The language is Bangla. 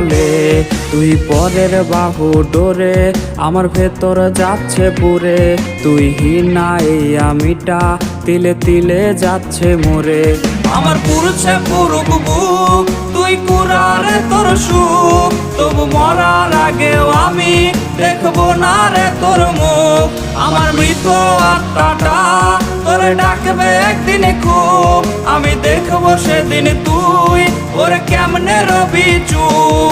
বলে তুই পরের বাহু ডোরে আমার ভেতর যাচ্ছে পুরে তুই হিনা এই আমিটা তিলে তিলে যাচ্ছে মোরে আমার পুরুষে পুরুক বুক তুই কুরারে তোর সুখ তবু মরার আগেও আমি দেখবো না রে তোর মুখ আমার মৃত আত্মাটা তোরে ডাকবে একদিন খুব আমি দেখবো সেদিন তুই ওরে কেমনে রবি চুপ